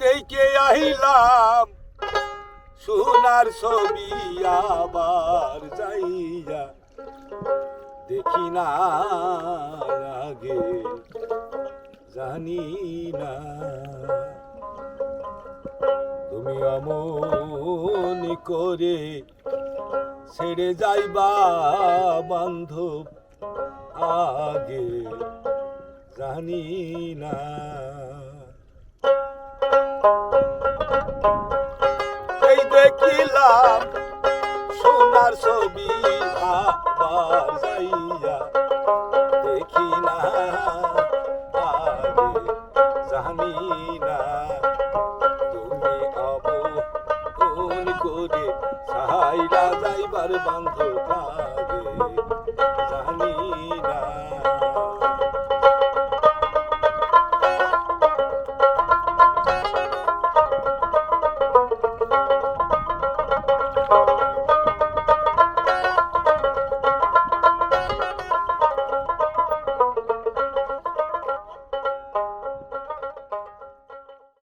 দেখে আইলাম সোনার ছবি আবার যাইয়া দেখি না আগে জানি না তুমি অমন করে ছেড়ে যাইবা বান্ধব আগে জানি না এই দেখিলাম সোনার ছবি আবার যাইয়া দেখি না আগে জানি না তুমি অমন করে ছাইরা যাইবার বান্ধব